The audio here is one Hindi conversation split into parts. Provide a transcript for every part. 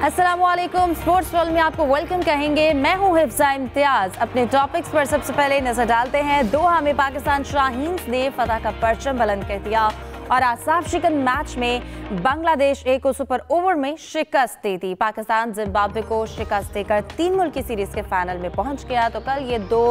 अस्सलामुअलैकुम, स्पोर्ट्स वर्ल्ड में आपको वेलकम कहेंगे। मैं हूं हिफ्ज़ा इम्तियाज। अपने टॉपिक्स पर सबसे पहले नजर डालते हैं। दोहा में पाकिस्तान शाहीन्स ने फतह का परचम बुलंद कर दिया और आज साफ शिकन मैच में बांग्लादेश ए को सुपर ओवर में शिकस्त दे दी। पाकिस्तान जिम्बाब्वे को शिकस्त देकर 3 मुल्की सीरीज के फाइनल में पहुंच गया। तो कल ये 2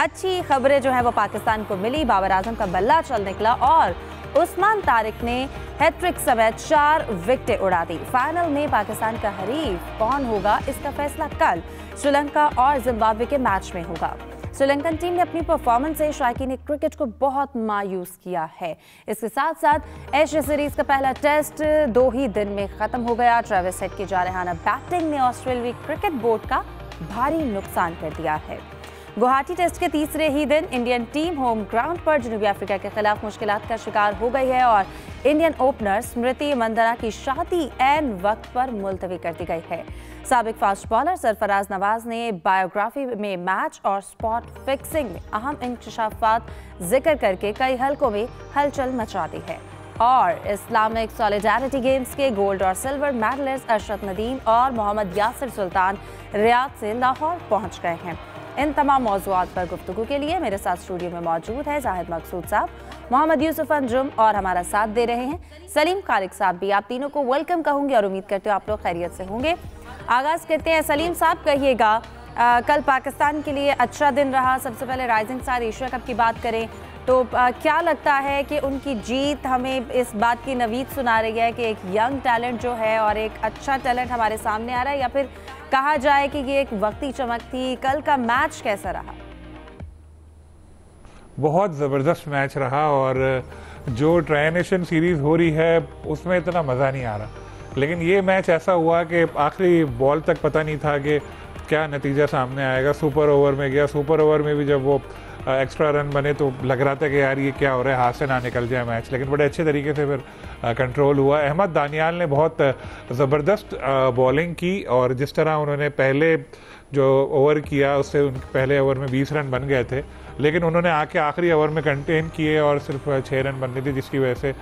अच्छी खबरें जो है वो पाकिस्तान को मिली। बाबर आजम का बल्ला चल निकला और उस्मान तारिक ने हैट्रिक समेत 4 विकेटें उड़ा दी। फाइनल में पाकिस्तान का हरीफ कौन होगा, इसका फैसला कल श्रीलंका और जिम्बाब्वे के मैच में होगा। श्रीलंकन टीम ने अपनी परफॉर्मेंस से शायकीन क्रिकेट को बहुत मायूस किया है। इसके साथ साथ एशिया सीरीज का पहला टेस्ट 2 ही दिन में खत्म हो गया। ट्रेविस हेड की जारहाना बैटिंग ने ऑस्ट्रेलियाई क्रिकेट बोर्ड का भारी नुकसान कर दिया है। गुवाहाटी टेस्ट के तीसरे ही दिन इंडियन टीम होम ग्राउंड पर जनूबी अफ्रीका के खिलाफ मुश्किलात का शिकार हो गई है और इंडियन ओपनर स्मृति मंदाना की शादी ऐन वक्त पर मुलतवी कर दी गई है। साबिक फास्ट बॉलर सरफराज नवाज ने बायोग्राफी में मैच और स्पॉट फिक्सिंग में अहम इंकशाफात जिक्र करके कई हलकों में हलचल मचा दी है। और इस्लामिक सॉलिडारिटी गेम्स के गोल्ड और सिल्वर मेडलिस्ट अशरफ नदीम और मोहम्मद यासिर सुल्तान रियाद से लाहौर पहुंच गए हैं। इन तमाम मौज़ूआत पर गुफ्तगू के लिए मेरे साथ स्टूडियो में मौजूद है जाहिद मकसूद साहब, मोहम्मद यूसुफ अंजुम और हमारा साथ दे रहे हैं सलीम खालिक साहब भी। आप तीनों को वेलकम कहूँगी और उम्मीद करते हो आप लोग खैरियत से होंगे। आगाज़ करते हैं। सलीम साहब, कहिएगा कल पाकिस्तान के लिए अच्छा दिन रहा। सबसे पहले राइजिंग स्टार एशिया कप की बात करें तो क्या लगता है कि उनकी जीत हमें इस बात की नवीद सुना रही है कि एक यंग टैलेंट जो है और एक अच्छा टैलेंट हमारे सामने आ रहा है, या फिर कहा जाए कि ये एक वक्ती चमक थी? कल का मैच कैसा रहा? बहुत ज़बरदस्त मैच रहा और जो ट्राई नेशन सीरीज़ हो रही है उसमें इतना मज़ा नहीं आ रहा, लेकिन ये मैच ऐसा हुआ कि आखिरी बॉल तक पता नहीं था कि क्या नतीजा सामने आएगा। सुपर ओवर में गया, सुपर ओवर में भी जब वो एक्स्ट्रा रन बने तो लग रहा था कि यार ये क्या हो रहा है, हाथ से ना निकल जाए मैच, लेकिन बड़े अच्छे तरीके से फिर कंट्रोल हुआ। अहमद दानियाल ने बहुत ज़बरदस्त बॉलिंग की और जिस तरह उन्होंने पहले जो ओवर किया उससे उनके पहले ओवर में 20 रन बन गए थे, लेकिन उन्होंने आके आखिरी ओवर में कंटेन किए और सिर्फ 6 रन बनने थे, जिसकी वजह से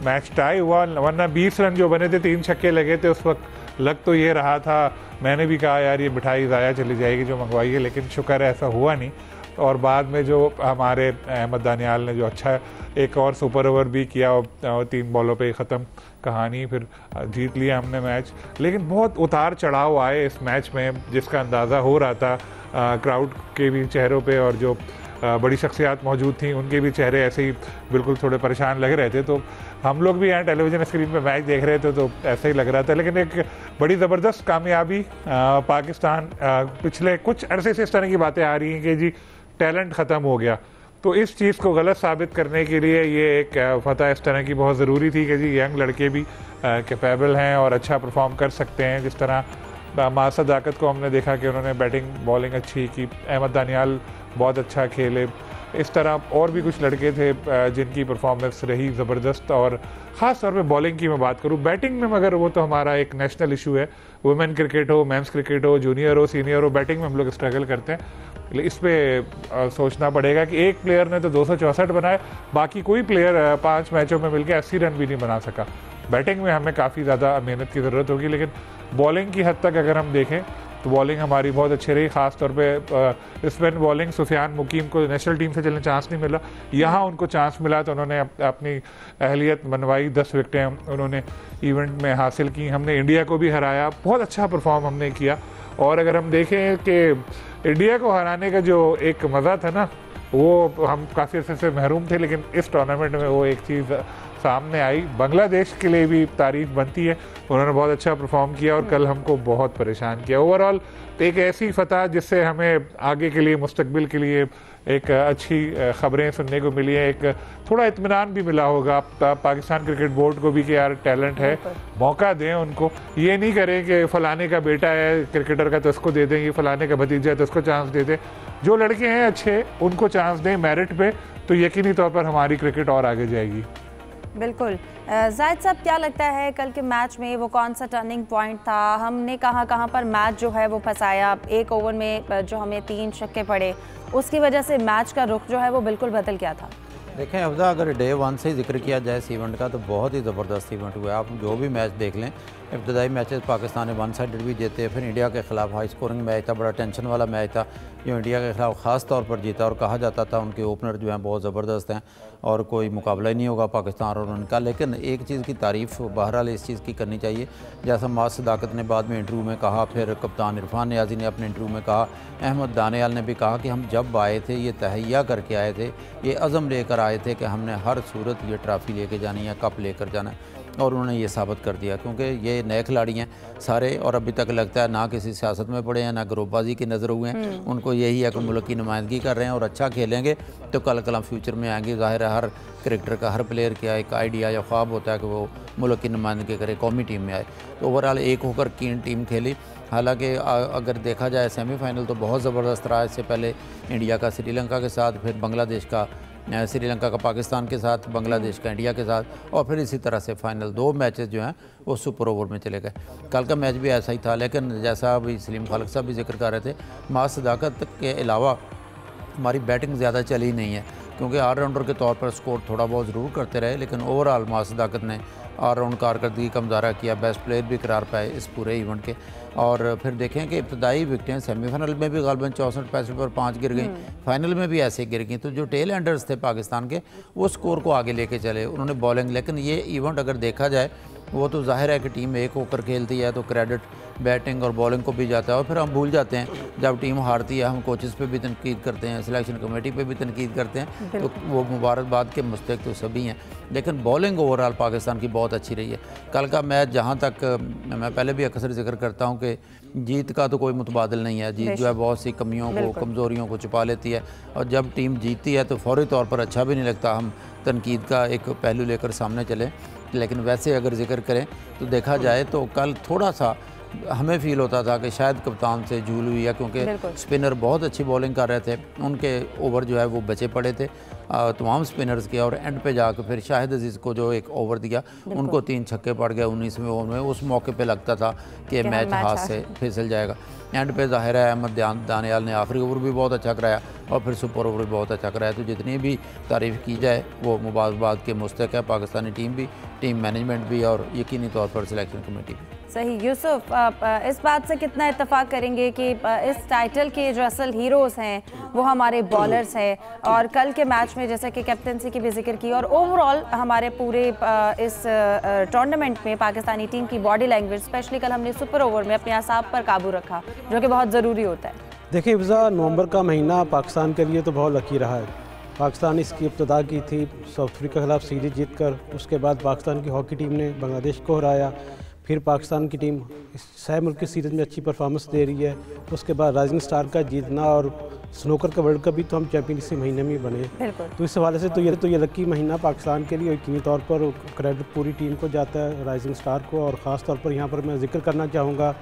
मैच टाई हुआ। वरना 20 रन जो बने थे, 3 छक्के लगे थे उस वक्त, लग तो ये रहा था, मैंने भी कहा यार ये मिठाई ज़ाया चली जाएगी जो मंगवाई है, लेकिन शुक्र है ऐसा हुआ नहीं। और बाद में जो हमारे अहमद दानियाल ने जो अच्छा एक और सुपर ओवर भी किया और 3 बॉलों पे ख़त्म कहानी, फिर जीत लिया हमने मैच। लेकिन बहुत उतार चढ़ाव आए इस मैच में, जिसका अंदाज़ा हो रहा था क्राउड के भी चेहरों पे, और जो बड़ी शख्सियात मौजूद थी उनके भी चेहरे ऐसे ही बिल्कुल थोड़े परेशान लग रहे थे। तो हम लोग भी यहाँ टेलीविज़न स्क्रीन पे मैच देख रहे थे तो ऐसा ही लग रहा था। लेकिन एक बड़ी ज़बरदस्त कामयाबी पाकिस्तान, पिछले कुछ अरसे से इस तरह की बातें आ रही हैं कि जी टैलेंट ख़त्म हो गया, तो इस चीज़ को गलत साबित करने के लिए ये एक फतह इस तरह की बहुत ज़रूरी थी कि जी यंग लड़के भी कैपेबल हैं और अच्छा परफॉर्म कर सकते हैं। जिस तरह माँ सदाकत को हमने देखा कि उन्होंने बैटिंग बॉलिंग अच्छी की, अहमद दानियाल बहुत अच्छा खेले, इस तरह और भी कुछ लड़के थे जिनकी परफॉर्मेंस रही ज़बरदस्त। और ख़ास तौर पे बॉलिंग की मैं बात करूँ, बैटिंग में मगर वो तो हमारा एक नेशनल इशू है। वुमेन क्रिकेट हो, मेंस क्रिकेट हो, जूनियर हो, सीनियर हो, बैटिंग में हम लोग स्ट्रगल करते हैं। इस पर सोचना पड़ेगा कि एक प्लेयर ने तो 264 बनाए, बाकी कोई प्लेयर 5 मैचों में मिलकर 80 रन भी नहीं बना सका। बैटिंग में हमें काफ़ी ज़्यादा मेहनत की ज़रूरत होगी, लेकिन बॉलिंग की हद तक अगर हम देखें तो बॉलिंग हमारी बहुत अच्छी रही। ख़ास तौर पे स्पिन बॉलिंग, सुफियान मुकीम को नेशनल टीम से चलने चांस नहीं मिला, यहाँ उनको चांस मिला तो उन्होंने अपनी अहलियत बनवाई। 10 विकेटें उन्होंने इवेंट में हासिल की। हमने इंडिया को भी हराया, बहुत अच्छा परफॉर्म हमने किया। और अगर हम देखें कि इंडिया को हराने का जो एक मज़ा था ना, वो हम काफ़ी अर्से से महरूम थे, लेकिन इस टूर्नामेंट में वो एक चीज़ सामने आई। बांग्लादेश के लिए भी तारीफ बनती है, उन्होंने बहुत अच्छा परफॉर्म किया और कल हमको बहुत परेशान किया। ओवरऑल एक ऐसी फतह जिससे हमें आगे के लिए, मुस्तकबिल के लिए एक अच्छी ख़बरें सुनने को मिली है, एक थोड़ा इत्मीनान भी मिला होगा पाकिस्तान क्रिकेट बोर्ड को भी कि यार टैलेंट है, मौका दें उनको। ये नहीं करें कि फ़लाने का बेटा है क्रिकेटर का तो उसको दे दें, ये फ़लाने का भतीजा है तो उसको चांस दे दें। जो लड़के हैं अच्छे उनको चांस दें मेरिट पे, तो यकीनी तौर पर हमारी क्रिकेट और आगे जाएगी। बिल्कुल। जाहिद साहब, क्या लगता है कल के मैच में वो कौन सा टर्निंग पॉइंट था? हमने कहाँ पर मैच जो है वो फंसाया? एक ओवर में जो हमें 3 छक्के पड़े, उसकी वजह से मैच का रुख जो है वो बिल्कुल बदल गया था। देखें अफजा, अगर डे 1 से जिक्र किया जाए इस इवेंट का तो बहुत ही ज़बरदस्त इवेंट हुआ है। आप जो भी मैच देख लें इब्तदाई मैचेस पाकिस्तान ने वन साइडेड भी जीते, फिर इंडिया के ख़िलाफ़ हाई स्कोरिंग मैच था, बड़ा टेंशन वाला मैच था जो इंडिया के ख़िलाफ़ ख़ास तौर पर जीता और कहा जाता था उनके ओपनर जो हैं बहुत ज़बरदस्त हैं और कोई मुकाबला ही नहीं होगा पाकिस्तान और उनका। लेकिन एक चीज़ की तारीफ़ बहरहाल इस चीज़ की करनी चाहिए, जैसा मास सदाकत ने बाद में इंटरव्यू में कहा, फिर कप्तान इरफान नियाज़ी ने अपने इंटरव्यू में कहा, अहमद दानियाल ने भी कहा कि हम जब आए थे ये तहैया करके आए थे, ये अज़म लेकर आए थे कि हमने हर सूरत ये ट्रॉफ़ी लेके जानी है, कप लेकर जाना है, और उन्होंने ये साबित कर दिया क्योंकि ये नए खिलाड़ी हैं सारे और अभी तक लगता है ना किसी सियासत में पड़े हैं ना ग्रुपबाजी की नज़र हुए हैं। उनको यही है कि मुल्क की नुमाइंदगी कर रहे हैं और अच्छा खेलेंगे तो कल कलम फ्यूचर में आएंगे। ज़ाहिर है हर क्रिकेटर का, हर प्लेयर का एक आइडिया या ख्वाब होता है कि वो मुल्क की नुमाइंदगी करे, कौमी टीम में आए। तो ओवरऑल एक होकर टीम खेली। हालांकि अगर देखा जाए सेमीफाइनल तो बहुत ज़बरदस्त रहा। इससे पहले इंडिया का श्रीलंका के साथ, फिर बांग्लादेश का श्रीलंका का पाकिस्तान के साथ, बांग्लादेश का इंडिया के साथ, और फिर इसी तरह से फाइनल 2 मैचेस जो हैं वो सुपर ओवर में चले गए। कल का मैच भी ऐसा ही था, लेकिन जैसा अभी सलीम खालिक साहब भी जिक्र कर रहे थे, मास सदाकत के अलावा हमारी बैटिंग ज़्यादा चली नहीं है क्योंकि ऑलराउंडर के तौर पर स्कोर थोड़ा बहुत ज़रूर करते रहे, लेकिन ओवरऑल मास सदाकत ने ऑलराउंड कारकर्दगी का मुजाहरा किया, बेस्ट प्लेयर भी करार पाए इस पूरे इवेंट के। और फिर देखें कि इब्तदाई विकेटें सेमीफाइनल में भी गालबन 64-65 पर 5 गिर गई, फाइनल में भी ऐसे गिर गई। तो जो टेल एंडर्स थे पाकिस्तान के वो स्कोर को आगे लेके चले, उन्होंने बॉलिंग। लेकिन ये इवेंट अगर देखा जाए वो तो जाहिर है कि टीम एक होकर खेलती है तो क्रेडिट बैटिंग और बॉलिंग को भी जाता है, और फिर हम भूल जाते हैं जब टीम हारती है हम कोचेस पे भी तनकीद करते हैं, सिलेक्शन कमेटी पे भी तनकीद करते हैं, तो वो मुबारकबाद के मुस्तहिक तो सभी हैं। लेकिन बॉलिंग ओवरऑल पाकिस्तान की बहुत अच्छी रही है। कल का मैच जहाँ तक मैं पहले भी अक्सर जिक्र करता हूँ कि जीत का तो कोई मुतबादिल नहीं है। जीत जो है बहुत सी कमियों को, कमज़ोरियों को छुपा लेती है, और जब टीम जीतती है तो फौरी तौर पर अच्छा भी नहीं लगता हम तनकीद का एक पहलू लेकर सामने चलें। लेकिन वैसे अगर जिक्र करें तो देखा जाए तो कल थोड़ा सा हमें फील होता था कि शायद कप्तान से झूल हुई है, क्योंकि स्पिनर बहुत अच्छी बॉलिंग कर रहे थे, उनके ओवर जो है वो बचे पड़े थे तमाम स्पिनर्स के, और एंड पे जाकर फिर शाहिद अजीज़ को जो एक ओवर दिया उनको 3 छक्के पड़ गए 19वें ओवर में। उस मौके पे लगता था कि मैच हाथ से फिसल जाएगा। एंड पे ज़ाहिर है अहमद दानियाल ने आखिरी ओवर भी बहुत अच्छा कराया और फिर सुपर ओवर भी बहुत अच्छा कराया। तो जितनी भी तारीफ़ की जाए वो मुबारकबाद के मुस्तहिक है, पाकिस्तानी टीम भी, टीम मैनेजमेंट भी, और यकीनी तौर पर सिलेक्शन कमेटी भी। सही। यूसुफ, आप इस बात से कितना इत्तेफाक करेंगे कि इस टाइटल के जो असल हीरोज़ हैं वो हमारे बॉलर्स हैं, और कल के मैच में जैसे कि कैप्टनसी की भी जिक्र की, और ओवरऑल हमारे पूरे इस टूर्नामेंट में पाकिस्तानी टीम की बॉडी लैंग्वेज, स्पेशली कल हमने सुपर ओवर में अपने असाब पर काबू रखा जो कि बहुत ज़रूरी होता है। देखिए हिफ्ज़ा, नवंबर का महीना पाकिस्तान के लिए तो बहुत लकी रहा है। पाकिस्तान इसकी इब्तदा की थी साउथ अफ्रीका के खिलाफ सीरीज जीतकर, उसके बाद पाकिस्तान की हॉकी टीम ने बांग्लादेश को हराया, फिर पाकिस्तान की टीम सह मुल्क की सीरीज़ में अच्छी परफॉर्मेंस दे रही है, उसके बाद राइजिंग स्टार का जीतना, और स्नूकर का वर्ल्ड कप भी तो हम चैंपियन इसी महीने में बने। तो इस हवाले से तो ये लकी महीना पाकिस्तान के लिए यकीनी तौर पर क्रेडिट पूरी टीम को जाता है, राइजिंग स्टार को। और ख़ास तौर पर यहाँ पर मैं जिक्र करना चाहूँगा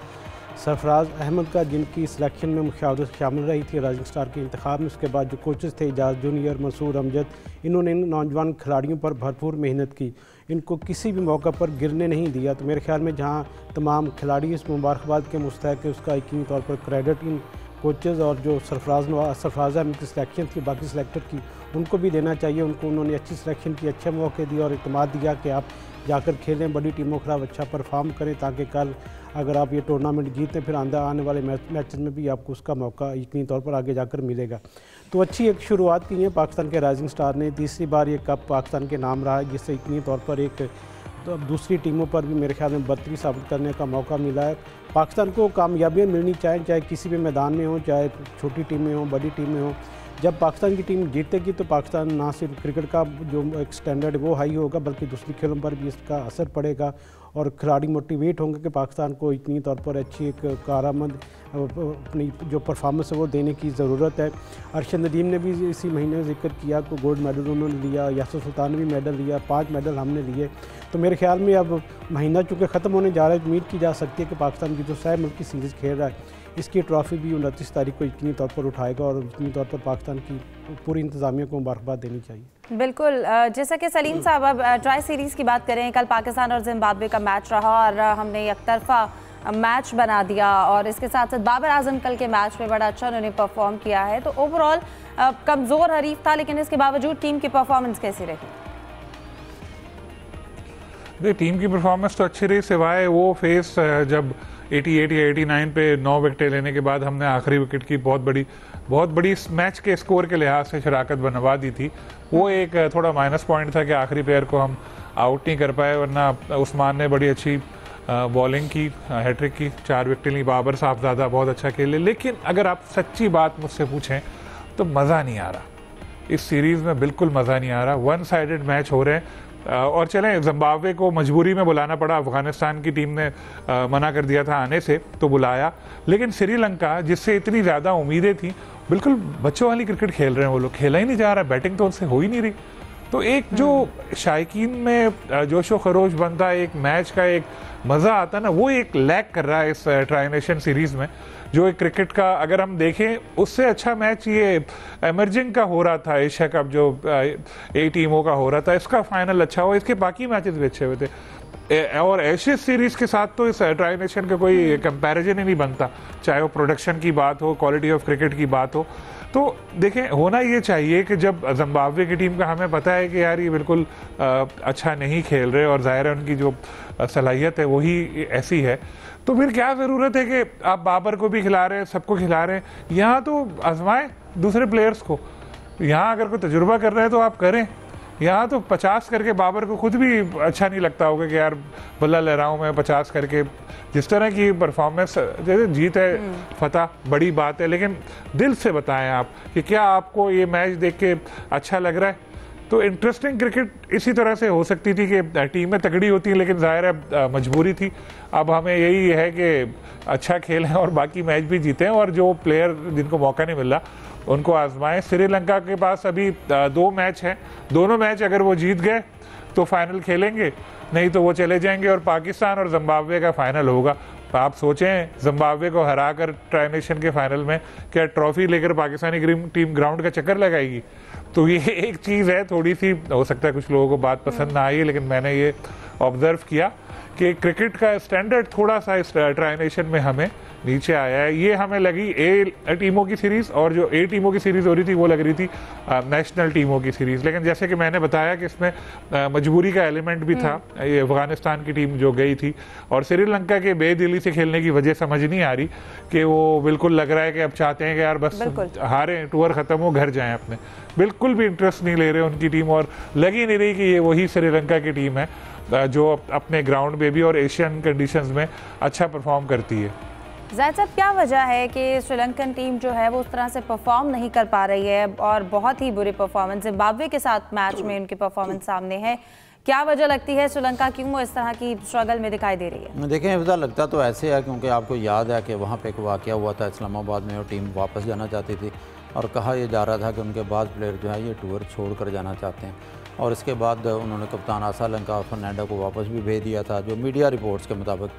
सरफराज अहमद का, जिनकी सिलेक्शन में मुशावरत शामिल रही थी राइजिंग स्टार के इंतखाब में। उसके बाद जो कोचेस थे इजाज़ जूनियर, मंसूर अमजद, इन्होंने इन नौजवान खिलाड़ियों पर भरपूर मेहनत की, इनको किसी भी मौका पर गिरने नहीं दिया। तो मेरे ख्याल में जहाँ तमाम खिलाड़ी इस मुबारकबाद के मुस्तहिक है, उसका यकीनी तौर पर क्रेडिट इन कोचेज़ और जो सरफराज अहमद की सिलेक्शन थी बाकी सिलेक्टर की, उनको भी देना चाहिए। उन्होंने अच्छी सिलेक्शन की, अच्छे मौके दिए और इत्मीनान दिया कि आप जाकर खेलें, बड़ी टीमों के खिलाफ अच्छा परफॉर्म करें, ताकि कल अगर आप ये टूर्नामेंट जीतें फिर आने वाले मैचेस में भी आपको उसका मौका यकीनी तौर पर आगे जाकर मिलेगा। तो अच्छी एक शुरुआत की है पाकिस्तान के राइजिंग स्टार ने। तीसरी बार ये कप पाकिस्तान के नाम रहा है, जिससे यकीनी तौर पर एक तो अब दूसरी टीमों पर भी मेरे ख्याल में बदतरी साबित करने का मौका मिला है। पाकिस्तान को कामयाबियाँ मिलनी चाहिए, चाहे किसी भी मैदान में हो, चाहे छोटी टीमें हों, बड़ी टीमें हों। जब पाकिस्तान की टीम जीतेगी तो पाकिस्तान ना सिर्फ क्रिकेट का जो एक स्टैंडर्ड वो हाई होगा, बल्कि दूसरी खेलों पर भी इसका असर पड़ेगा और खिलाड़ी मोटिवेट होंगे कि पाकिस्तान को इतनी तौर पर अच्छी एक कारआमद अपनी जो परफॉर्मेंस है वो देने की ज़रूरत है। अरशद नदीम ने भी इसी महीने में जिक्र किया कि गोल्ड मेडल उन्होंने लिया, यासर सुल्तान ने भी मेडल लिया, 5 मेडल हमने लिए। तो मेरे ख्याल में अब महीना चूँकि ख़त्म होने जा रहा है, उम्मीद की जा सकती है कि पाकिस्तान की जो सह मुल्क की सीरीज़ खेल रहा है इसकी ट्रॉफ़ी भी 29 तारीख को यकीनी तौर पर उठाएगा और यकीनी तौर पर पाकिस्तान की पूरी इंतज़ामिया को मुबारकबाद देनी चाहिए। बिल्कुल, जैसा कि सलीम साहब अब ट्राई सीरीज़ की बात करें, कल पाकिस्तान और जिम्बाब्वे का मैच रहा और हमने एक तरफा मैच बना दिया और इसके साथ साथ बाबर आजम कल के मैच में बड़ा अच्छा उन्होंने परफॉर्म किया है। तो ओवरऑल कमज़ोर हरीफ था, लेकिन इसके बावजूद टीम की परफॉर्मेंस कैसी रही? टीम की परफॉर्मेंस तो अच्छी रही, सिवाय वो फेस जब 88 या 89 पे 9 विकेटें लेने के बाद हमने आखिरी विकेट की बहुत बड़ी इस मैच के स्कोर के लिहाज से शराकत बनवा दी थी। वो एक थोड़ा माइनस पॉइंट था कि आखिरी प्लेयर को हम आउट नहीं कर पाए, वरना उस्मान ने बड़ी अच्छी बॉलिंग की, हैट्रिक की, 4 विकेटें ली। बाबर साहबजादा बहुत अच्छा खेले। लेकिन अगर आप सच्ची बात मुझसे पूछें तो मज़ा नहीं आ रहा इस सीरीज़ में, बिल्कुल मज़ा नहीं आ रहा। वन साइडेड मैच हो रहे हैं। और चलें, जिम्बाब्वे को मजबूरी में बुलाना पड़ा, अफगानिस्तान की टीम ने मना कर दिया था आने से तो बुलाया। लेकिन श्रीलंका, जिससे इतनी ज़्यादा उम्मीदें थी, बिल्कुल बच्चों वाली क्रिकेट खेल रहे हैं वो लोग, खेला ही नहीं जा रहा, बैटिंग तो उनसे हो ही नहीं रही। तो एक जो शायकीन में जोशो खरोश बनता है, एक मैच का एक मज़ा आता है ना, वो एक लैक कर रहा है इस ट्राई नेशन सीरीज़ में। जो एक क्रिकेट का अगर हम देखें, उससे अच्छा मैच ये एमर्जिंग का हो रहा था, एशिया कप जो 8 टीमों का हो रहा था, इसका फाइनल अच्छा हुआ, इसके बाकी मैचेस भी अच्छे हुए थे। और एशियस सीरीज़ के साथ तो इस ट्राई नेशन का कोई कंपैरिजन ही नहीं बनता, चाहे वो प्रोडक्शन की बात हो, क्वालिटी ऑफ क्रिकेट की बात हो। तो देखें, होना ये चाहिए कि जब जिम्बाब्वे की टीम का हमें पता है कि यार ये बिल्कुल अच्छा नहीं खेल रहे और ज़ाहिर है उनकी जो सलाहियत है वही ऐसी है, तो फिर क्या ज़रूरत है कि आप बाबर को भी खिला रहे हैं, सबको खिला रहे हैं। यहाँ तो आजमाएं दूसरे प्लेयर्स को, यहाँ अगर कोई तजुर्बा कर रहे हैं तो आप करें। यहाँ तो 50 करके बाबर को खुद भी अच्छा नहीं लगता होगा कि यार बल्ला ले रहा हूँ मैं 50 करके। जिस तरह की परफॉर्मेंस, जैसे जीत है फतह बड़ी बात है, लेकिन दिल से बताएं आप कि क्या आपको ये मैच देख के अच्छा लग रहा है। तो इंटरेस्टिंग क्रिकेट इसी तरह से हो सकती थी कि टीमें तगड़ी होती हैं, लेकिन ज़ाहिर है मजबूरी थी। अब हमें यही है कि अच्छा खेलें और बाकी मैच भी जीतें, और जो प्लेयर जिनको मौका नहीं मिल रहा उनको आजमाएं। श्रीलंका के पास अभी 2 मैच हैं, दोनों मैच अगर वो जीत गए तो फाइनल खेलेंगे, नहीं तो वो चले जाएंगे और पाकिस्तान और जिम्बाब्वे का फाइनल होगा। आप सोचें, जिम्बाब्वे को हराकर ट्राई नेशन के फाइनल में क्या ट्रॉफी लेकर पाकिस्तानी टीम ग्राउंड का चक्कर लगाएगी? तो ये एक चीज़ है, थोड़ी सी हो सकता है कुछ लोगों को बात पसंद ना आई है, लेकिन मैंने ये ऑब्जर्व किया कि क्रिकेट का स्टैंडर्ड थोड़ा सा इस ट्राई नेशन में हमें नीचे आया है। ये हमें लगी ए टीमों की सीरीज़, और जो ए टीमों की सीरीज़ हो रही थी वो लग रही थी नेशनल टीमों की सीरीज़। लेकिन जैसे कि मैंने बताया कि इसमें मजबूरी का एलिमेंट भी था। ये अफगानिस्तान की टीम जो गई थी और श्रीलंका के बेदिली से खेलने की वजह समझ नहीं आ रही कि वो बिल्कुल लग रहा है कि अब चाहते हैं कि यार बस हारें, टूर ख़त्म हो, घर जाएँ अपने। बिल्कुल भी इंटरेस्ट नहीं ले रहे उनकी टीम, और लग ही नहीं रही कि ये वही श्रीलंका की टीम है जो अपने ग्राउंड में भी और एशियन कंडीशंस में अच्छा परफॉर्म करती है। ज़ाहिद साहब, क्या वजह है कि श्रीलंकन टीम जो है वो उस तरह से परफॉर्म नहीं कर पा रही है, और बहुत ही बुरी परफॉर्मेंस जिम्बाब्वे के साथ मैच में उनकी परफॉर्मेंस सामने है? क्या वजह लगती है श्रीलंका क्यों वो इस तरह की स्ट्रगल में दिखाई दे रही है? देखें हिफ्ज़ा, लगता तो ऐसे है क्योंकि आपको याद है कि वहाँ पे एक वाक़या हुआ था इस्लामाबाद में, और टीम वापस जाना चाहती थी और कहा यह जा रहा था कि उनके बाद प्लेयर जो है ये टूर छोड़ कर जाना चाहते हैं। और इसके बाद उन्होंने कप्तान आसालंका फर्नांडो को वापस भी भेज दिया था। जो मीडिया रिपोर्ट्स के मुताबिक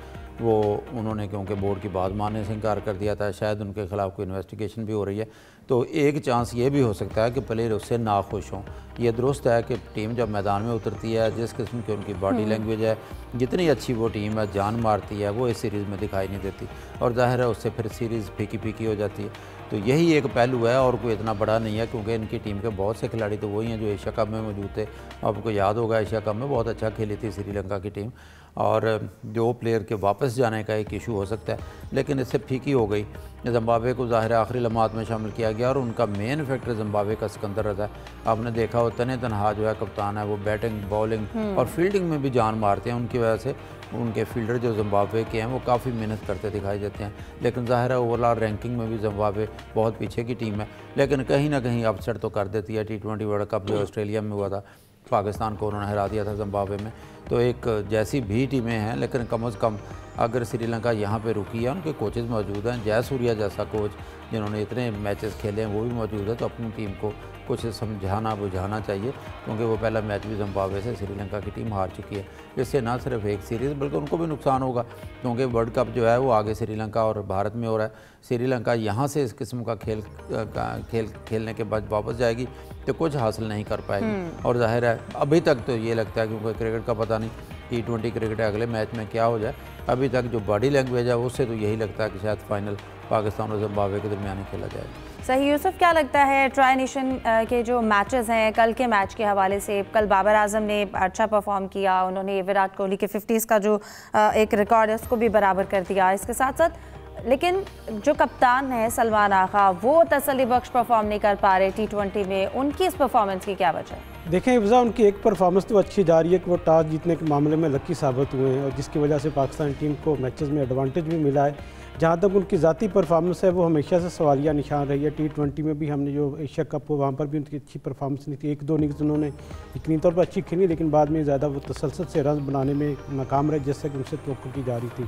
वो उन्होंने, क्योंकि बोर्ड की बात मानने से इनकार कर दिया था, शायद उनके खिलाफ कोई इन्वेस्टिगेशन भी हो रही है। तो एक चांस ये भी हो सकता है कि प्लेयर उससे नाखुश हों। ये दुरुस्त है कि टीम जब मैदान में उतरती है, जिस किस्म की उनकी बॉडी लैंग्वेज है, जितनी अच्छी वो टीम है, जान मारती है, वो इस सीरीज़ में दिखाई नहीं देती, और जाहिर है उससे फिर सीरीज़ फीकी फीकी हो जाती है। तो यही एक पहलू है, और कोई इतना बड़ा नहीं है, क्योंकि इनकी टीम के बहुत से खिलाड़ी तो वही हैं जो एशिया कप में मौजूद थे। आपको याद होगा एशिया कप में बहुत अच्छा खेली थी श्रीलंका की टीम, और जो प्लेयर के वापस जाने का एक इशू हो सकता है, लेकिन इससे फीकी हो गई। जिम्बाब्वे को ज़ाहिर आखिरी लम्हात में शामिल किया गया, और उनका मेन फैक्टर जिम्बाब्वे का सिकंदर रज़ा। आपने देखा हो तने तनहा जो है कप्तान है, वो बैटिंग, बॉलिंग और फील्डिंग में भी जान मारते हैं। उनकी वजह से उनके फील्डर जो जिम्बाब्वे के हैं वो काफ़ी मेहनत करते दिखाई देते हैं। लेकिन ज़ाहिर है ओवरऑल रैंकिंग में भी जिम्बाब्वे बहुत पीछे की टीम है, लेकिन कहीं ना कहीं अपसेट तो कर देती है। T20 वर्ल्ड कप जो ऑस्ट्रेलिया में हुआ था, पाकिस्तान को उन्होंने हरा दिया था जिम्बाब्वे में। तो एक जैसी भी टीमें हैं, लेकिन कम से कम अगर श्रीलंका यहाँ पे रुकी है, उनके कोचेज़ मौजूद हैं, जयसूर्या जैसा कोच जिन्होंने इतने मैचेस खेले हैं वो भी मौजूद है। तो अपनी टीम को कुछ समझाना बुझाना चाहिए, क्योंकि वो पहला मैच भी जिम्बाब्वे से श्रीलंका की टीम हार चुकी है। इससे ना सिर्फ एक सीरीज़ बल्कि उनको भी नुकसान होगा, क्योंकि वर्ल्ड कप जो है वो आगे श्रीलंका और भारत में हो रहा है। श्रीलंका यहाँ से इस किस्म का खेलने के बाद वापस जाएगी तो कुछ हासिल नहीं कर पाएगी। और जाहिर है अभी तक तो ये लगता है, क्योंकि क्रिकेट का पता नहीं T20 क्रिकेट अगले मैच में क्या हो जाए, अभी तक जो बॉडी लैंग्वेज है उससे तो यही लगता है कि शायद फाइनल पाकिस्तान और जिम्बाब्वे के दरमियान खेला जाएगा। सही। यूसुफ, क्या लगता है ट्राई नेशन के जो मैचेस हैं, कल के मैच के हवाले से, कल बाबर आजम ने अच्छा परफॉर्म किया, उन्होंने विराट कोहली के 50s का जो एक रिकॉर्ड है उसको भी बराबर कर दिया। इसके साथ साथ लेकिन जो कप्तान है सलमान आगा, वो तसल्ली बख्श परफॉर्म नहीं कर पा रहे T20 में, उनकी इस परफॉर्मेंस की क्या वजह है? देखें हिफ्ज़ा, उनकी एक परफॉर्मेंस तो अच्छी जा रही है कि वो टॉस जीतने के मामले में लकी साबित हुए हैं और जिसकी वजह से पाकिस्तान टीम को मैचेस में एडवांटेज भी मिला है। जहाँ तक उनकी ज़ाती परफॉर्मेंस है वो हमेशा से सवालिया निशान रही है। T20 में भी हमने जो एशिया कप हो वहाँ पर भी उनकी अच्छी परफॉर्मेंस नहीं थी। 1-2 इनिंग्स उन्होंने यकीनी तौर पर अच्छी खेली, लेकिन बाद में ज़्यादा वो तसलसल से रन बनाने में नाकाम रहे जैसे कि उनसे तवक्को की जा रही थी।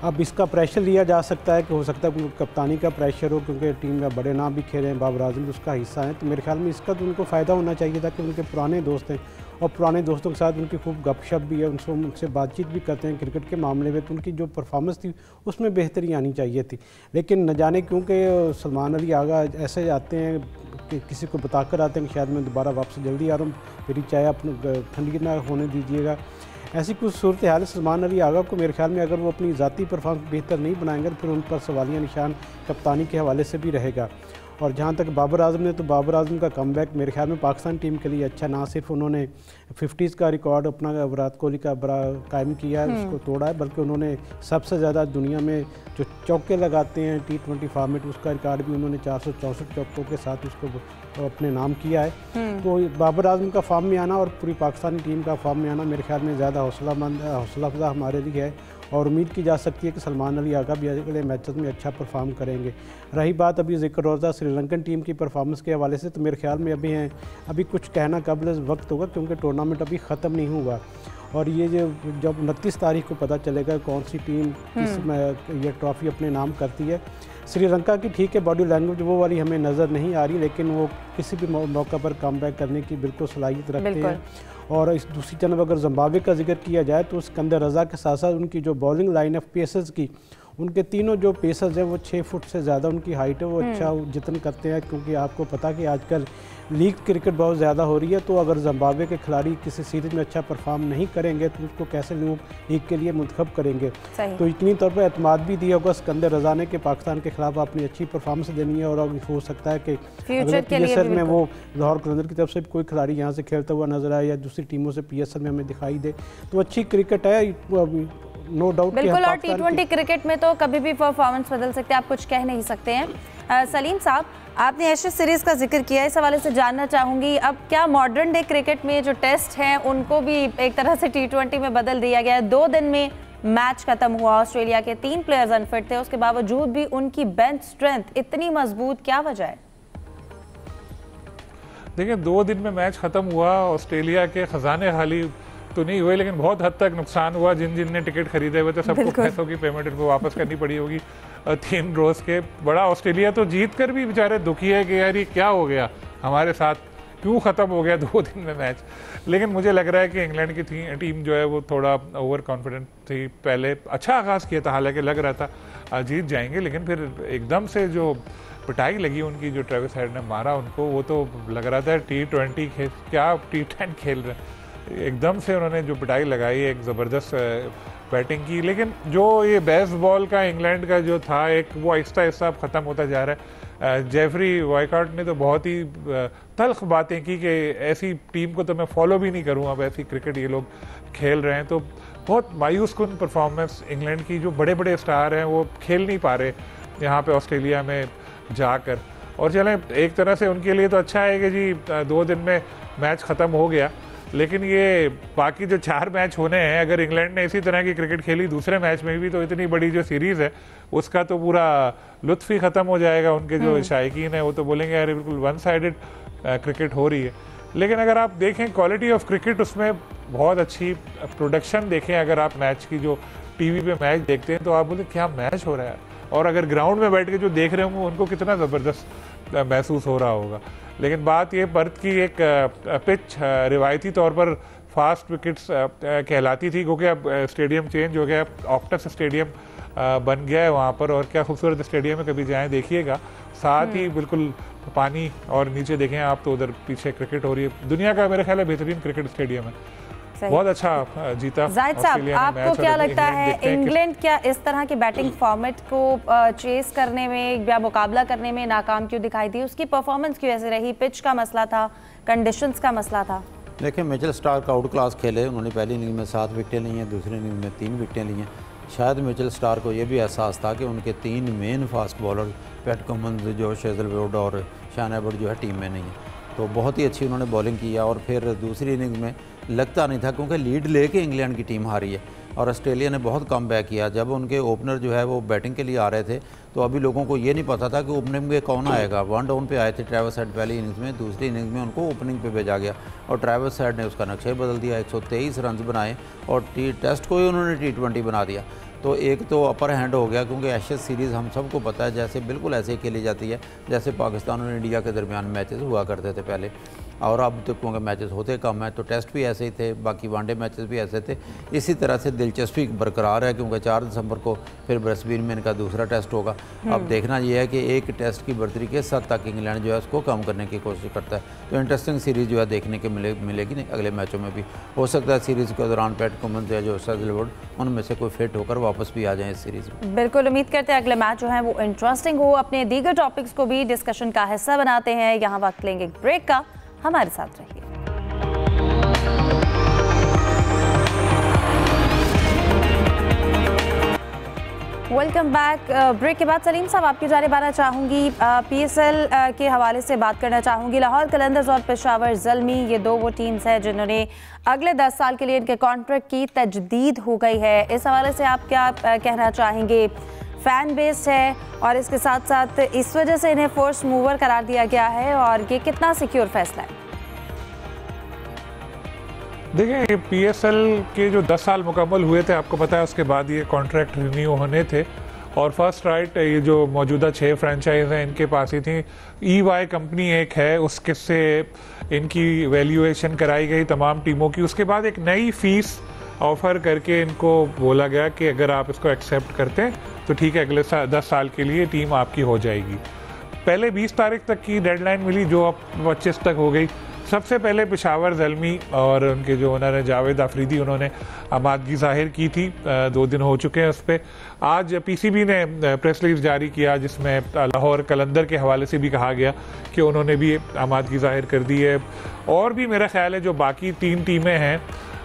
अब इसका प्रेशर लिया जा सकता है कि हो सकता है कि कप्तानी का प्रेशर हो, क्योंकि टीम में बड़े नाम भी खेले हैं, बाबर आजम भी उसका हिस्सा है। तो मेरे ख्याल में इसका तो उनको फ़ायदा होना चाहिए था कि उनके पुराने दोस्त हैं और पुराने दोस्तों के साथ उनकी खूब गपशप भी है, उनसे बातचीत भी करते हैं क्रिकेट के मामले में। तो उनकी जो परफॉर्मेंस थी उसमें बेहतरी आनी चाहिए थी, लेकिन न जाने क्योंकि सलमान अली आगा ऐसे आते हैं कि किसी को बताकर आते हैं कि शायद मैं दोबारा वापस जल्दी आ रहा हूँ, मेरी चाय अपनी ठंडी ना होने दीजिएगा। ऐसी कुछ सूरत हाल सलमान अली आगा को मेरे ख्याल में अगर वो अपनी ज़ाती परफॉर्मेंस बेहतर नहीं बनाएंगे तो फिर उन पर सवालिया निशान कप्तानी के हवाले से भी रहेगा। और जहाँ तक बाबर आजम ने, तो बाबर आजम का कमबैक मेरे ख्याल में पाकिस्तान टीम के लिए अच्छा, ना सिर्फ उन्होंने 50s का रिकॉर्ड अपना विराट कोहली का बड़ा कायम किया है, उसको तोड़ा है, बल्कि उन्होंने सबसे ज़्यादा दुनिया में जो चौके लगाते हैं T20 फॉर्मेट, उसका रिकॉर्ड भी उन्होंने 464 चौकों के साथ उसको अपने नाम किया है। तो बाबर आजम का फॉर्म में आना और पूरी पाकिस्तानी टीम का फॉर्म में आना मेरे ख्याल में ज़्यादा हौसला अफजा हमारे लिए है और उम्मीद की जा सकती है कि सलमान अली आगा भी अगले मैचेस में अच्छा परफॉर्म करेंगे। रही बात अभी ज़िक्र रोज़ा श्रीलंकन टीम की परफॉर्मेंस के हवाले से, तो मेरे ख्याल में अभी कुछ कहना कबल वक्त होगा क्योंकि टूर्नामेंट अभी ख़त्म नहीं हुआ और ये जब 29 तारीख को पता चलेगा कौन सी टीम ये ट्रॉफ़ी अपने नाम करती है। श्रीलंका की ठीक है बॉडी लैंग्वेज वो वाली हमें नज़र नहीं आ रही, लेकिन वो किसी भी मौका पर कमबैक करने की बिल्कुल सलाहियत रखते हैं। और इस दूसरी तरफ अगर जिम्बाब्वे का जिक्र किया जाए तो सिकंदर रज़ा के साथ साथ उनकी जो बॉलिंग लाइन ऑफ पेसर्स की, उनके तीनों जो पेसर्स हैं वो 6 फुट से ज़्यादा उनकी हाइट है, वो अच्छा जतन करते हैं, क्योंकि आपको पता कि आजकल लीग क्रिकेट बहुत ज़्यादा हो रही है। तो अगर जिम्बाब्वे के खिलाड़ी किसी सीरीज़ में अच्छा परफॉर्म नहीं करेंगे तो उसको कैसे लोग लीग के लिए मुंतखब करेंगे। तो इतनी तौर पर एतमाद भी दिया होगा सिकंदर रज़ा ने कि पाकिस्तान के खिलाफ अपनी अच्छी परफॉर्मेंस देनी है और हो सकता है कि PSL में वो लाहौर कलंदर की तरफ से कोई खिलाड़ी यहाँ से खेलता हुआ नजर आए या दूसरी टीमों से PSL में हमें दिखाई दे, तो अच्छी क्रिकेट है नो डाउट। बिल्कुल, और T20 क्रिकेट में तो कभी भी परफॉर्मेंस बदल सकते हैं, आप कुछ कह नहीं सकते हैं। सलीम साहब, आपने एशेज सीरीज़ का जिक्र किया, इस हवाले से जानना चाहूँगी, अब क्या मॉडर्न डे क्रिकेट में जो टेस्ट हैं उनको भी एक तरह से T20 में बदल दिया गया है? 2 दिन में मैच खत्म हुआ, ऑस्ट्रेलिया के 3 प्लेयर्स अनफिट थे, उसके बावजूद भी उनकी बेंच स्ट्रेंथ इतनी मजबूत, क्या वजह है? देखिए 2 दिन में मैच खत्म हुआ, ऑस्ट्रेलिया के खजाने खाली तो नहीं हुए लेकिन बहुत हद तक नुकसान हुआ। जिन ने टिकट खरीदे हुए थे सबको पैसों की पेमेंट इनको वापस करनी पड़ी होगी 3 रोज़ के। बड़ा ऑस्ट्रेलिया तो जीत कर भी बेचारे दुखी है कि यार ये क्या हो गया हमारे साथ, क्यों ख़त्म हो गया 2 दिन में मैच। लेकिन मुझे लग रहा है कि इंग्लैंड की टीम जो है वो थोड़ा ओवर कॉन्फिडेंट थी, पहले अच्छा आगाज़ किया था, हालांकि लग रहा था जीत जाएंगे, लेकिन फिर एकदम से जो पिटाई लगी उनकी, जो ट्रेविस हेड ने मारा उनको, वो तो लग रहा था T20 क्या T10 खेल रहे हैं। एकदम से उन्होंने जो पिटाई लगाई, एक ज़बरदस्त बैटिंग की। लेकिन जो ये बेसबॉल का इंग्लैंड का जो था एक, वो आहिस्ता आहिस्ता अब ख़त्म होता जा रहा है। जेफरी वाइकार्ट ने तो बहुत ही तल्ख बातें की कि ऐसी टीम को तो मैं फॉलो भी नहीं करूँ, अब ऐसी क्रिकेट ये लोग खेल रहे हैं। तो बहुत मायूस कुन परफॉर्मेंस इंग्लैंड की, जो बड़े बड़े स्टार हैं वो खेल नहीं पा रहे यहाँ पे ऑस्ट्रेलिया में जाकर। और चलें, एक तरह से उनके लिए तो अच्छा है कि जी 2 दिन में मैच ख़त्म हो गया, लेकिन ये बाकी जो 4 मैच होने हैं, अगर इंग्लैंड ने इसी तरह की क्रिकेट खेली दूसरे मैच में भी, तो इतनी बड़ी जो सीरीज़ है उसका तो पूरा लुत्फ ही ख़त्म हो जाएगा। उनके जो शायकीन है वो तो बोलेंगे यार बिल्कुल 1 साइडेड क्रिकेट हो रही है। लेकिन अगर आप देखें क्वालिटी ऑफ क्रिकेट, उसमें बहुत अच्छी प्रोडक्शन देखें। अगर आप मैच की जो टीवी पे मैच देखते हैं तो आप बोलते क्या मैच हो रहा है, और अगर ग्राउंड में बैठ के जो देख रहे होंगे उनको कितना ज़बरदस्त महसूस हो रहा होगा। लेकिन बात ये पर्थ की एक पिच रिवायती तौर पर फास्ट विकेट्स कहलाती थी, क्योंकि अब स्टेडियम चेंज हो गया, ऑक्टस स्टेडियम बन गया है वहाँ पर, और क्या खूबसूरत स्टेडियम है, कभी जाएं देखिएगा। साथ ही बिल्कुल पानी, और नीचे देखें आप तो उधर पीछे क्रिकेट हो रही है, दुनिया का मेरे ख्याल है बेहतरीन क्रिकेट स्टेडियम है। बहुत अच्छा जीता। जाहिद साहब, आपको क्या लगता है इंग्लैंड क्या इस तरह के बैटिंग फॉर्मेट को चेस करने में या मुकाबला करने में नाकाम क्यों दिखाई दी? उसकी परफॉर्मेंस क्यों ऐसे रही? पिच का मसला था, कंडीशंस का मसला था? देखिए, मिचेल स्टार्क आउट क्लास खेले, उन्होंने पहली इनिंग में 7 विकेटें ली हैं, दूसरी इनिंग में 3 विकेटें ली हैं। शायद मिचेल स्टार्क को ये भी एहसास था कि उनके 3 main fast bowler PAT Cummins, Josh Hazlewood और शान एबर्ट जो है टीम में नहीं है। तो बहुत ही अच्छी उन्होंने बॉलिंग की और फिर दूसरी इनिंग में लगता नहीं था, क्योंकि लीड लेके इंग्लैंड की टीम हारी है और ऑस्ट्रेलिया ने बहुत कम बैक किया। जब उनके ओपनर जो है वो बैटिंग के लिए आ रहे थे तो अभी लोगों को ये नहीं पता था कि ओपनिंग में कौन आएगा। 1 डाउन पे आए थे ट्रेविस हेड पहली इनिंग्स में, दूसरी इनिंग्स में उनको ओपनिंग पे भेजा गया और ट्रेविस हेड ने उसका नक्शा ही बदल दिया। 123 रन बनाए और टेस्ट को ही उन्होंने T20 बना दिया। तो एक तो अपर हैंड हो गया, क्योंकि एशेज सीरीज़ हम सबको पता है जैसे बिल्कुल ऐसे खेली जाती है जैसे पाकिस्तान और इंडिया के दरमियान मैचेस हुआ करते थे पहले, और अब तो क्योंकि मैचेस होते कम हैं तो टेस्ट भी ऐसे ही थे, बाकी वनडे मैचेस भी ऐसे थे। इसी तरह से दिलचस्पी बरकरार है, क्योंकि 4 दिसंबर को फिर ब्रिस्बेन में इनका दूसरा टेस्ट होगा। अब देखना यह है कि एक टेस्ट की बर्तरी के साथ तक इंग्लैंड जो है उसको कम करने की कोशिश करता है। तो इंटरेस्टिंग सीरीज़ जो है देखने के मिलेगी नहीं अगले मैचों में भी। हो सकता है सीरीज़ के दौरान पैट कमिंस या जो हेजलवुड उनमें से कोई फिट होकर वापस भी आ जाए इस सीरीज़ में। बिल्कुल, उम्मीद करते हैं अगले मैच जो है वो इंटरेस्टिंग हो। अपने दीगर टॉपिक्स को भी डिस्कशन का हिस्सा बनाते हैं। यहाँ वक्त लेंगे ब्रेक का, हमारे साथ रहिए। Welcome back. ब्रेक के बाद सलीम साहब आपकी जानिब आना चाहूँगी। PSL के हवाले से बात करना चाहूँगी। लाहौर कलंदर्स और पेशावर ज़ल्मी, ये दो वो टीम्स हैं जिन्होंने अगले 10 साल के लिए इनके कॉन्ट्रैक्ट की तजदीद हो गई है। इस हवाले से आप क्या कहना चाहेंगे? फ़ैन बेस है और इसके साथ साथ इस वजह से इन्हें फोर्स मूवर करार दिया गया है, और ये कितना सिक्योर फैसला है? देखिए, PSL के जो 10 साल मुकम्मल हुए थे, आपको पता है उसके बाद ये कॉन्ट्रैक्ट रिन्यू होने थे, और फर्स्ट राइट ये जो मौजूदा 6 फ्रेंचाइज हैं इनके पास ही थी। EY कंपनी एक है, उसके से इनकी वैल्यूएशन कराई गई तमाम टीमों की। उसके बाद एक नई फीस ऑफ़र करके इनको बोला गया कि अगर आप इसको एक्सेप्ट करते हैं तो ठीक है, अगले 10 साल के लिए टीम आपकी हो जाएगी। पहले 20 तारीख तक की डेडलाइन मिली, जो अब 25 तक हो गई। सबसे पहले पेशावर ज़ल्मी और उनके जो ओनर है जावेद आफरीदी, उन्होंने आमादगी जाहिर की थी। 2 दिन हो चुके हैं उस पर। आज PCB ने प्रेस रिलीज जारी किया जिसमें लाहौर कलंदर के हवाले से भी कहा गया कि उन्होंने भी आमादगी जाहिर कर दी है। और भी मेरा ख्याल है जो बाकी 3 टीमें हैं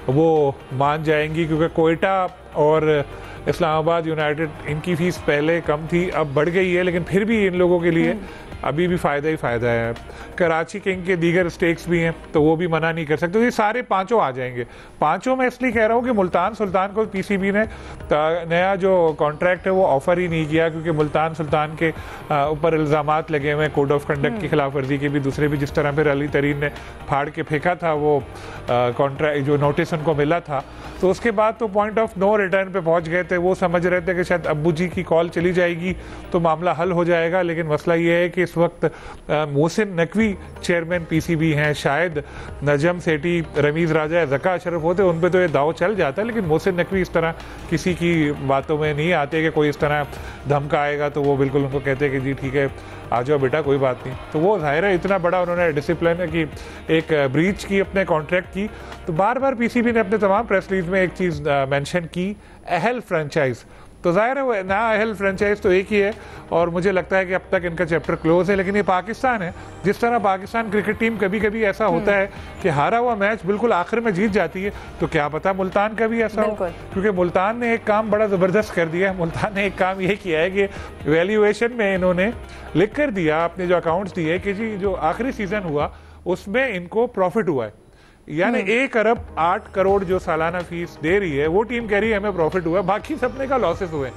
वो मान जाएंगी, क्योंकि कोयटा और इस्लामाबाद यूनाइटेड, इनकी फ़ीस पहले कम थी, अब बढ़ गई है, लेकिन फिर भी इन लोगों के लिए अभी भी फ़ायदा ही फ़ायदा है। कराची किंग के दीगर स्टेक्स भी हैं तो वो भी मना नहीं कर सकते। तो ये सारे 5 आ जाएंगे। 5 में इसलिए कह रहा हूँ कि मुल्तान सुल्तान को PCB ने नया जो कॉन्ट्रैक्ट है वो ऑफ़र ही नहीं किया, क्योंकि मुल्तान सुल्तान के ऊपर इल्ज़ामात लगे हुए हैं कोड ऑफ कंडक्ट की खिलाफ वर्जी के भी, दूसरे भी। जिस तरह फिर अली तरीन ने फाड़ के फेंका था वो कॉन्ट्रैक्ट, जो नोटिस उनको मिला था, तो उसके बाद तो पॉइंट ऑफ नो रिटर्न पे पहुंच गए थे। वो समझ रहे थे कि शायद अब्बू जी की कॉल चली जाएगी तो मामला हल हो जाएगा, लेकिन मसला ये है कि इस वक्त मोहसिन नकवी चेयरमैन PCB हैं। शायद नजम सेठी, रमीज़ राजा, ज़का अशरफ होते, उन पे तो ये दाव चल जाता है, लेकिन मोहसिन नकवी इस तरह किसी की बातों में नहीं आते कि कोई इस तरह धमका आएगा तो वो बिल्कुल उनको कहते हैं कि जी ठीक है, आ जाओ बेटा, कोई बात नहीं। तो वो जाहिर है इतना बड़ा उन्होंने डिसिप्लिन की एक ब्रीच की अपने कॉन्ट्रैक्ट की। तो बार बार PCB ने अपने तमाम प्रेस रिलीज में एक चीज़ मेंशन की, अहल फ्रेंचाइज। तो जाहिर है वो ना अहल फ्रेंचाइज तो एक ही है, और मुझे लगता है कि अब तक इनका चैप्टर क्लोज है। लेकिन ये पाकिस्तान है, जिस तरह पाकिस्तान क्रिकेट टीम कभी कभी ऐसा होता है कि हारा हुआ मैच बिल्कुल आखिर में जीत जाती है, तो क्या पता मुल्तान का भी ऐसा हो, क्योंकि मुल्तान ने एक काम बड़ा ज़बरदस्त कर दिया है। मुल्तान ने एक काम ये किया है कि वैल्यूएशन में इन्होंने लिख कर दिया अपने जो अकाउंट्स दिए कि जी जो आखिरी सीज़न हुआ उसमें इनको प्रॉफिट हुआ है, यानी 1 अरब 8 करोड़ जो सालाना फीस दे रही है वो टीम कह रही है हमें प्रॉफिट हुआ, बाकी सबने का लॉसेस हुए।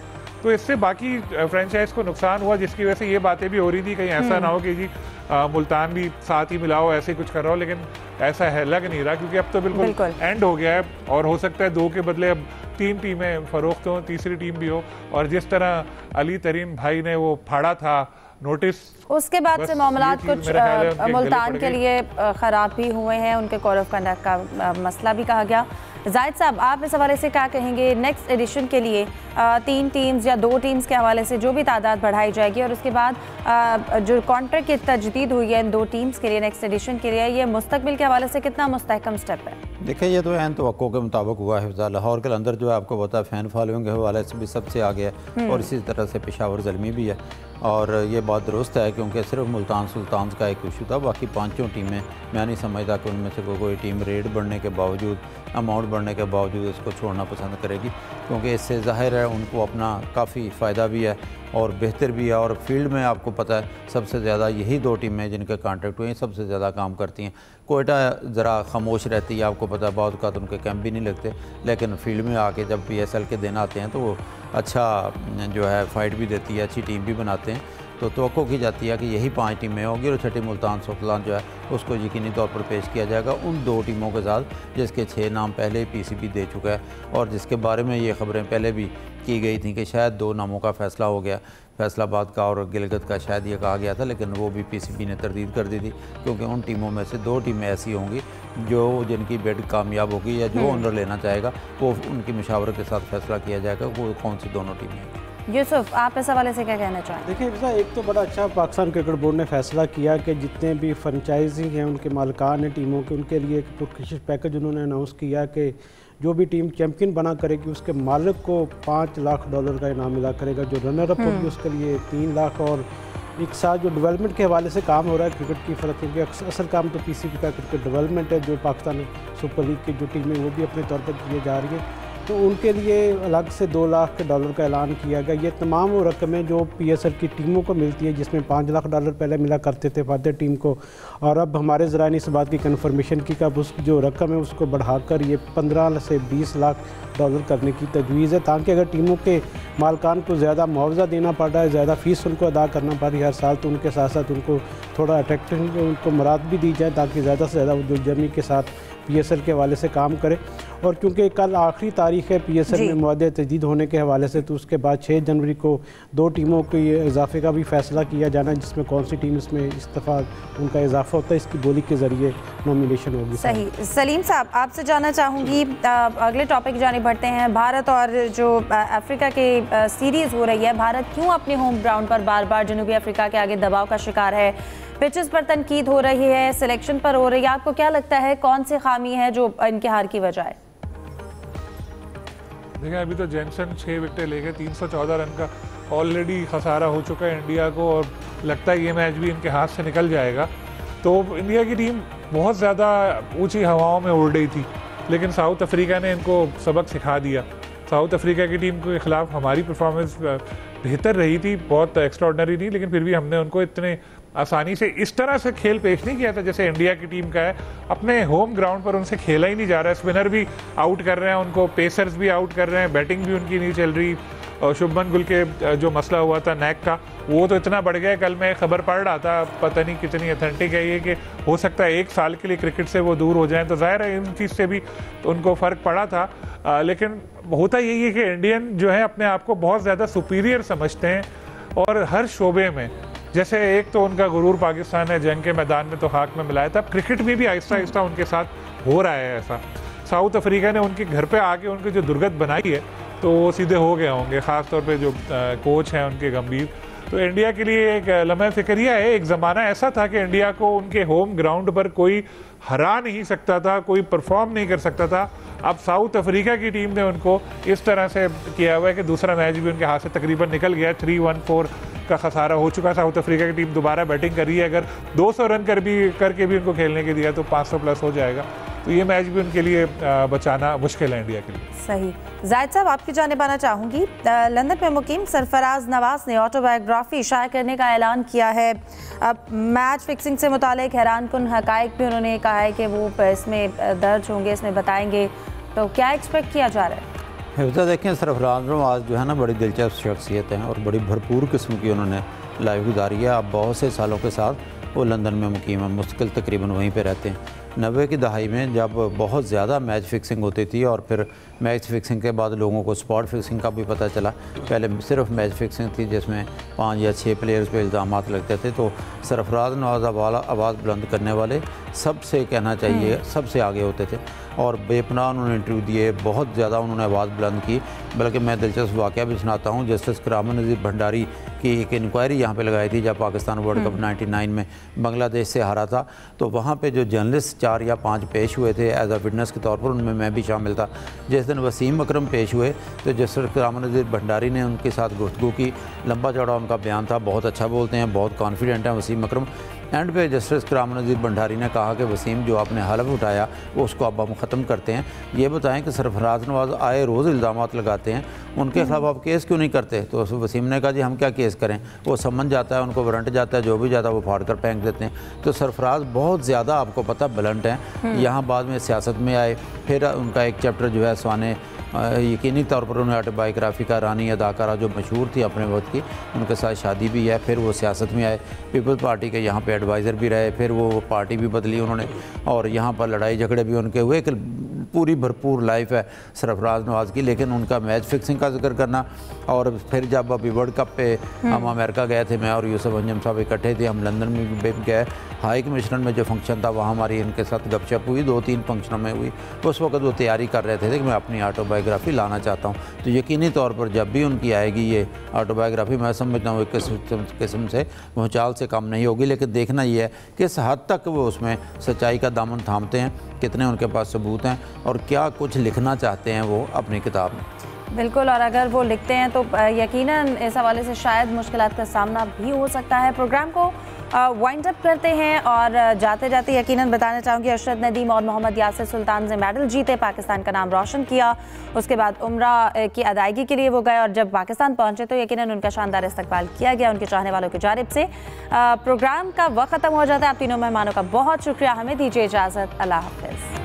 तो इससे बाकी फ्रेंचाइज को नुकसान हुआ, जिसकी वजह से ये बातें भी हो रही थी कहीं ऐसा ना हो कि जी मुल्तान भी साथ ही मिलाओ, ऐसे कुछ कर रहा हो, लेकिन ऐसा है लग नहीं रहा, क्योंकि अब तो बिल्कुल एंड हो गया है। और हो सकता है 2 के बदले अब 3 टीमें फरोख्त हों, तीसरी टीम भी हो। और जिस तरह अली तरीन भाई ने वो फाड़ा था नोटिस, उसके बाद से मामलात कुछ मुल्तान के लिए ख़राब भी हुए हैं। उनके कोड ऑफ कंडक्ट का मसला भी कहा गया। जाहिद साहब, आप इस हवाले से क्या कहेंगे? नेक्स्ट एडिशन के लिए 3 टीम्स या 2 टीम्स के हवाले से जो भी तादाद बढ़ाई जाएगी, और उसके बाद जो कॉन्ट्रैक्ट की तजदीद हुई है इन 2 टीम्स के लिए नेक्स्ट एडिशन के लिए, ये मुस्तकबिल के हवाले से कितना मुस्तहकम स्टेप है? देखिए ये तो एन तवक्को के मुताबिक हुआ है। लाहौर के अंदर जो है आपको पता है फ़ैन फॉलोइंग के हवाले से भी सबसे आगे है और इसी तरह से पेशावर ज़ल्मी भी है। और ये बात दुरुस्त है क्योंकि सिर्फ मुल्तान सुल्तान का एक इशू था, बाकी पांचों टीमें मैं नहीं समझता कि उनमें से कोई टीम रेट बढ़ने के बावजूद, अमाउंट बढ़ने के बावजूद इसको छोड़ना पसंद करेगी, क्योंकि इससे ज़ाहिर है उनको अपना काफ़ी फ़ायदा भी है और बेहतर भी है। और फील्ड में आपको पता है सबसे ज़्यादा यही दो टीमें जिनके कॉन्ट्रैक्ट हुए हैं सबसे ज़्यादा काम करती हैं। कोयटा ज़रा खामोश रहती है, आपको पता है बहुत का उनके कैंप भी नहीं लगते, लेकिन फील्ड में आके जब PSL के दिन आते हैं तो वो अच्छा जो है फ़ाइट भी देती है, अच्छी टीम भी बनाते हैं। तो तवक्को की जाती है कि यही 5 टीमें होंगी और छठी मुल्तान सुल्तान जो है उसको यकीनी तौर पर पेश किया जाएगा उन 2 टीमों के साथ जिसके 6 नाम पहले ही PCB दे चुका है और जिसके बारे में ये खबरें पहले भी की गई थी कि शायद 2 नामों का फ़ैसला हो गया, फैसलाबाद का और गिलगित का शायद ये कहा गया था, लेकिन वो भी PCB ने तरदीद कर दी थी क्योंकि उन टीमों में से 2 टीमें ऐसी होंगी जो जिनकी बिड कामयाब होगी या जो ओनर लेना चाहेगा वो उनकी मशावरत के साथ फैसला किया जाएगा वो कौन सी दोनों टीमें हैं। यूसुफ, आप इस हवाले से क्या कहना चाहें? देखिए एक तो बड़ा अच्छा पाकिस्तान क्रिकेट बोर्ड ने फैसला किया कि जितने भी फ्रेंचाइजी हैं उनके मालिकान हैं टीमों के, उनके लिए एक पुरकशिश पैकेज उन्होंने अनाउंस किया कि जो भी टीम चैम्पियन बना करेगी उसके मालिक को $5 लाख का इनाम मिला करेगा, जो रनर अप होगी उसके लिए 3 लाख। और एक साथ जो डेवलपमेंट के हवाले से काम हो रहा है क्रिकेट की फ़र्क, क्योंकि असल काम तो PCB का क्रिकेट डेवलपमेंट है, जो पाकिस्तान सुपर लीग की जो टीमें वो भी अपने तौर पर किए जा रही है, तो उनके लिए अलग से $2 लाख का ऐलान किया गया। ये तमाम वो रकमें जो PSL की टीमों को मिलती है जिसमें $5 लाख पहले मिला करते थे फादर टीम को, और अब हमारे ज़रा ने इस बात की कन्फर्मेशन की कि अब उस जो रकम है उसको बढ़ाकर ये 15 से $20 लाख करने की तजवीज़ है, ताकि अगर टीमों के मालकान को ज़्यादा मुआवजा देना पड़ रहा है, ज़्यादा फ़ीस उनको अदा करना पड़ रही है हर साल, तो उनके साथ साथ उनको थोड़ा अट्रैक्टिव उनको मराद भी दी जाए ताकि ज़्यादा से ज़्यादा जो जर्नी के साथ PSL के हवाले से काम करे। और क्योंकि कल आखिरी तारीख है PSL में मुआहदे तजदीद होने के हवाले से, तो उसके बाद 6 जनवरी को 2 टीमों के इजाफे का भी फैसला किया जाना, जिसमें कौन सी टीम इसमें इस्तीफा उनका इजाफा होता है इसकी बोली के ज़रिए नॉमिनेशन होगी। सही। सलीम साहब, आपसे जानना चाहूँगी, अगले टॉपिक जाने बढ़ते हैं। भारत और जो अफ्रीका के सीरीज़ हो रही है, भारत क्यों अपने होम ग्राउंड पर बार बार जनूबी अफ्रीका के आगे दबाव का शिकार है? पिचेस पर तनकीद हो रही है, सिलेक्शन पर हो रही है, आपको क्या लगता है कौन सी खामी है जो इनके हार की वजह है? देखिए अभी तो जेनसन 6 विकेट लेके 314 रन का ऑलरेडी खसारा हो चुका है इंडिया को, और लगता है ये मैच भी इनके हाथ से निकल जाएगा। तो इंडिया की टीम बहुत ज़्यादा ऊंची हवाओं में उड़ रही थी, लेकिन साउथ अफ्रीका ने इनको सबक सिखा दिया। साउथ अफ्रीका की टीम के खिलाफ हमारी परफॉर्मेंस बेहतर रही थी, बहुत एक्स्ट्राऑर्डिनरी नहीं, लेकिन फिर भी हमने उनको इतने आसानी से इस तरह से खेल पेश नहीं किया था जैसे इंडिया की टीम का है। अपने होम ग्राउंड पर उनसे खेला ही नहीं जा रहा है, स्पिनर भी आउट कर रहे हैं उनको, पेसर्स भी आउट कर रहे हैं, बैटिंग भी उनकी नहीं चल रही। और शुभमन गिल के जो मसला हुआ था नेक का, वो तो इतना बढ़ गया, कल मैं खबर पढ़ रहा था, पता नहीं कितनी अथेंटिक है ये, कि हो सकता है 1 साल के लिए क्रिकेट से वो दूर हो जाएं। तो जाहिर है इन चीज़ से भी उनको फ़र्क पड़ा था, लेकिन होता यही है कि इंडियन जो है अपने आप को बहुत ज़्यादा सुपीरियर समझते हैं और हर शोबे में, जैसे एक तो उनका गुरूर पाकिस्तान है, जंग के मैदान में तो खाक में मिलाया था, अब क्रिकेट में भी आहिस्ता आहिस्ता उनके साथ हो रहा है ऐसा। साउथ अफ्रीका ने उनके घर पे आके उनकी जो दुर्गत बनाई है तो वो सीधे हो गए होंगे, ख़ास तौर पे जो कोच हैं उनके गंभीर। तो इंडिया के लिए एक लम्हा फिक्रिया है, एक ज़माना ऐसा था कि इंडिया को उनके होम ग्राउंड पर कोई हरा नहीं सकता था, कोई परफॉर्म नहीं कर सकता था। अब साउथ अफ्रीका की टीम ने उनको इस तरह से किया हुआ है कि दूसरा मैच भी उनके हाथ से तकरीबन निकल गया, 3-1-4 का खसारा हो चुका है। साउथ अफ्रीका की टीम दोबारा बैटिंग कर रही है, अगर 200 रन करके भी उनको खेलने के दिया तो 500 प्लस हो जाएगा। तो ये मैच भी उनके लिए बचाना मुश्किल है इंडिया के लिए। सही। जाहिद साहब, आपकी जानिब आना चाहूँगी, लंदन में मुकीम सरफराज नवाज ने ऑटोबायोग्राफी शाया करने का ऐलान किया है। अब मैच फिक्सिंग से मुतालिक हैरानकुन हकायक भी उन्होंने कहा है कि वो इसमें दर्ज होंगे, इसमें बताएंगे, तो क्या एक्सपेक्ट किया जा रहा है? हिफ्ज़ा देखें, सरफराज नवाज जो है ना बड़ी दिलचस्प शख्सियत हैं और बड़ी भरपूर किस्म की उन्होंने लाइफ गुजारी है। अब बहुत से सालों के साथ वो लंदन में मुकीम है, मुस्तकिल तकरीबन वहीं पे रहते हैं। 90 की दहाई में जब बहुत ज़्यादा मैच फिक्सिंग होती थी और फिर मैच फिक्सिंग के बाद लोगों को स्पॉट फिक्सिंग का भी पता चला, पहले सिर्फ मैच फिक्सिंग थी जिसमें 5 या 6 प्लेयर्स पे इल्ज़ामात लगते थे, तो सरफराज नवाज आवाज़ बुलंद करने वाले सबसे कहना चाहिए सबसे आगे होते थे और बेपनाह उन्होंने इंटरव्यू दिए, बहुत ज़्यादा उन्होंने आवाज़ बुलंद की बल्कि मैं दिलचस्प वाक़या भी सुनाता हूँ। जस्टिस करामत नज़ीर भंडारी की एक इंक्वायरी यहाँ पे लगाई थी जब पाकिस्तान वर्ल्ड कप 99 में बांग्लादेश से हारा था, तो वहाँ पे जो जर्नलिस्ट 4 या 5 पेश हुए थे एज अ विटनेस के तौर पर, उनमें मैं भी शामिल था। जिस दिन वसीम अकरम पेश हुए तो जस्टिस करामत नज़ीर भंडारी ने उनके साथ गुफ्तगू की, लंबा चौड़ा उनका बयान था, बहुत अच्छा बोलते हैं, बहुत कॉन्फिडेंट हैं वसीम अकरम। एंड पे जस्टिस करामत नज़ीर भंडारी ने कहा कि वसीम जो आपने हलफ उठाया वो उसको अब हम ख़त्म करते हैं, ये बताएं कि सरफराज नवाज़ आए रोज़ इल्ज़ामात लगाते हैं, उनके खिलाफ आप केस क्यों नहीं करते? तो वसीम ने कहा जी हम क्या केस करें, वो समन जाता है, उनको वारंट जाता है, जो भी जाता है वो फाड़ कर फेंक देते हैं। तो सरफराज बहुत ज़्यादा आपको पता ब्लंट हैं। यहाँ बाद में सियासत में आए, फिर उनका एक चैप्टर जो है स्वाने यकीनी तौर पर उन्हें ऑटोबायोग्राफी का रानी अदाकारा जो मशहूर थी अपने वक्त की, उनके साथ शादी भी है। फिर वो सियासत में आए, पीपल्स पार्टी के यहाँ पे एडवाइज़र भी रहे, फिर वो पार्टी भी बदली उन्होंने, और यहाँ पर लड़ाई झगड़े भी उनके हुए। पूरी भरपूर लाइफ है सरफराज नवाज़ की। लेकिन उनका मैच फिक्सिंग का जिक्र करना, और फिर जब अभी वर्ल्ड कप पे हम अमेरिका गए थे, मैं और यूसुफ अंजम साहब इकट्ठे थे, हम लंदन में भी गए, हाई कमिश्नर में जो फंक्शन था वहाँ हमारी इनके साथ गपशप हुई, 2-3 फंक्शनों में हुई। उस वक्त वो तैयारी कर रहे थे कि मैं अपनी ऑटोबायोग्राफी लाना चाहता हूँ। तो यकीनी तौर पर जब भी उनकी आएगी ये ऑटोबायोग्राफी, मैं समझता हूँ एक किस्म से भूचाल से कम नहीं होगी। लेकिन देखना ये है कि किस हद तक वो उसमें सच्चाई का दामन थामते हैं, कितने उनके पास सबूत हैं, और क्या कुछ लिखना चाहते हैं वो अपनी किताब में। बिल्कुल, और अगर वो लिखते हैं तो यकीनन इस हवाले से शायद मुश्किलात का सामना भी हो सकता है। प्रोग्राम को वाइंड अप करते हैं, और जाते जाते यकीनन बताना चाहूँगी अरशद नदीम और मोहम्मद यासिर सुल्तान से मेडल जीते, पाकिस्तान का नाम रोशन किया। उसके बाद उम्रा की अदायगी के लिए वो गए, और जब पाकिस्तान पहुँचे तो यकीनन उनका शानदार इस्तकबाल किया गया उनके चाहने वालों की जानिब से। प्रोग्राम का वक्त ख़त्म हो जाता है। आप तीनों मेहमानों का बहुत शुक्रिया, हमें दीजिए इजाज़त, अल्लाह हाफ़िज़।